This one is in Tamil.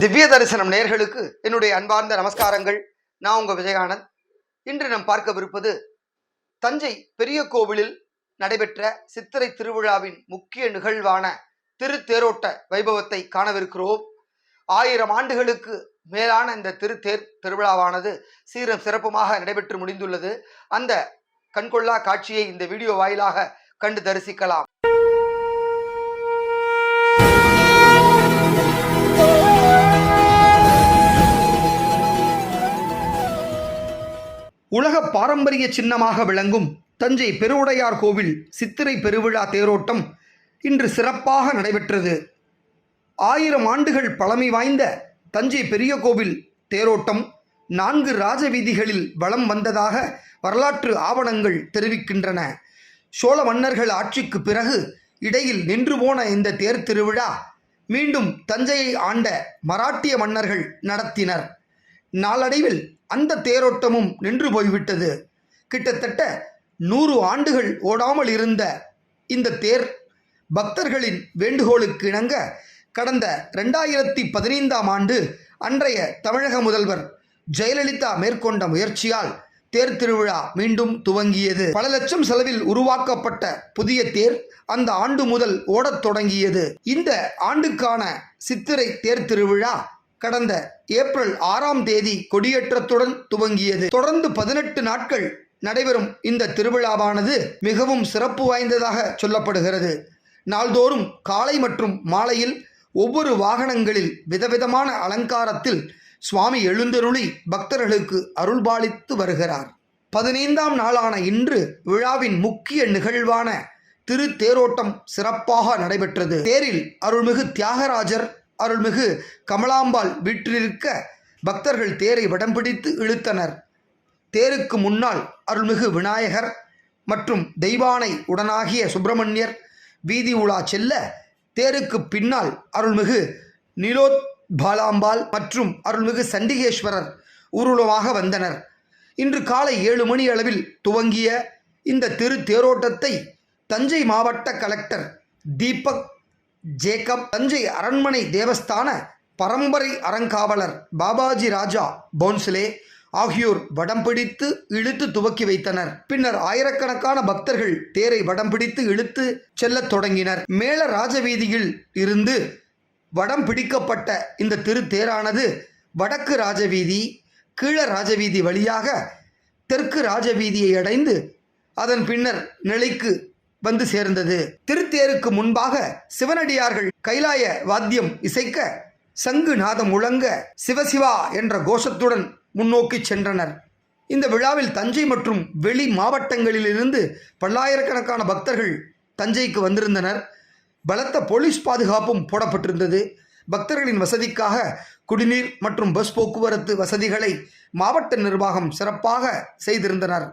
திவ்ய தரிசனம் நேயர்களுக்கு என்னுடைய அன்பார்ந்த நமஸ்காரங்கள். நான் உங்க விஜயானந்த். இன்று நாம் பார்க்கவிருப்பது தஞ்சை பெரிய கோவிலில் நடைபெற்ற சித்திரை திருவிழாவின் முக்கிய நிகழ்வான திருத்தேரோட்ட வைபவத்தை காணவிருக்கிறோம். 1000 ஆண்டுகளுக்கு மேலான இந்த திருத்தேர் திருவிழாவானது சீரம் சிறப்புமாக நடைபெற்று முடிந்துள்ளது. அந்த கண்கொள்ளா காட்சியை இந்த வீடியோ வாயிலாக கண்டு தரிசிக்கலாம். உலக பாரம்பரிய சின்னமாக விளங்கும் தஞ்சை பெருவுடையார் கோவில் சித்திரை பெருவிழா தேரோட்டம் இன்று சிறப்பாக நடைபெற்றது. 1000 ஆண்டுகள் பழமை வாய்ந்த தஞ்சை பெரிய கோவில் தேரோட்டம் 4 ராஜவீதிகளில் வலம் வந்ததாக வரலாற்று ஆவணங்கள் தெரிவிக்கின்றன. சோழ மன்னர்கள் ஆட்சிக்கு பிறகு இடையில் நின்று போன இந்த தேர் திருவிழா மீண்டும் தஞ்சையை ஆண்ட மராட்டிய மன்னர்கள் நடத்தினர். நாளடைவில் அந்த தேரோட்டமும் நின்று போய்விட்டது. கிட்டத்தட்ட 100 ஆண்டுகள் ஓடாமல் இருந்த இந்த தேர் பக்தர்களின் வேண்டுகோளுக்கு இணங்க கடந்த 2015ஆம் ஆண்டு அன்றைய தமிழக முதல்வர் ஜெயலலிதா மேற்கொண்ட முயற்சியால் தேர் திருவிழா மீண்டும் துவங்கியது. பல லட்சம் செலவில் உருவாக்கப்பட்ட புதிய தேர் அந்த ஆண்டு முதல் ஓடத் தொடங்கியது. இந்த ஆண்டுக்கான சித்திரை தேர் திருவிழா கடந்த ஏப்ரல் 6ஆம் தேதி கொடியேற்றத்துடன் துவங்கியது. தொடர்ந்து 18 நாட்கள் நடைபெறும் இந்த திருவிழாவானது மிகவும் சிறப்பு வாய்ந்ததாக சொல்லப்படுகிறது. நாள்தோறும் காலை மற்றும் மாலையில் ஒவ்வொரு வாகனங்களில் விதவிதமான அலங்காரத்தில் சுவாமி எழுந்தருளி பக்தர்களுக்கு அருள்பாலித்து வருகிறார். 15ஆம் நாளான இன்று விழாவின் முக்கிய நிகழ்வான திருத்தேரோட்டம் சிறப்பாக நடைபெற்றது. தேரில் அருள்மிகு தியாகராஜர் அருள்மிகு கமலாம்பாள் வீற்றிருக்க பக்தர்கள் தேரை வடம் பிடித்து இழுத்தனர். தேருக்கு முன்னால் அருள்மிகு விநாயகர் மற்றும் தெய்வானை உடனாகிய சுப்பிரமணியர் வீதி உலா செல்ல, தேருக்கு பின்னால் அருள்மிகு நீலோத்பாலாம்பாள் மற்றும் அருள்மிகு சண்டிகேஸ்வரர் ஊர்வலமாக வந்தனர். இன்று காலை 7 மணி அளவில் துவங்கிய இந்த திருத்தேரோட்டத்தை தஞ்சை மாவட்ட கலெக்டர் தீபக் ஜேக்கப், தஞ்சை அரண்மனை தேவஸ்தான பரம்பரை அறங்காவலர் பாபாஜி ராஜா போன்ஸ்லே ஆகியோர் வடம் பிடித்து இழுத்து துவக்கி வைத்தனர். பின்னர் ஆயிரக்கணக்கான பக்தர்கள் தேரை வடம் பிடித்து இழுத்து செல்லத் தொடங்கினர். மேல ராஜவீதியில் இருந்து வடம் பிடிக்கப்பட்ட இந்த திருத்தேரானது வடக்கு ராஜவீதி, கீழ ராஜவீதி வழியாக தெற்கு ராஜவீதியை அடைந்து அதன் பின்னர் நிலைக்கு வந்து சேர்ந்தது. திருத்தேருக்கு முன்பாக சிவனடியார்கள் கைலாய வாத்தியம் இசைக்க, சங்கு நாதம் முழங்க, சிவசிவா என்ற கோஷத்துடன் முன்னோக்கி சென்றனர். இந்த விழாவில் தஞ்சை மற்றும் வெளி மாவட்டங்களிலிருந்து பல்லாயிரக்கணக்கான பக்தர்கள் தஞ்சைக்கு வந்திருந்தனர். பலத்த போலீஸ் பாதுகாப்பும் போடப்பட்டிருந்தது. பக்தர்களின் வசதிக்காக குடிநீர் மற்றும் பஸ் போக்குவரத்து வசதிகளை மாவட்ட நிர்வாகம் சிறப்பாக செய்திருந்தனர்.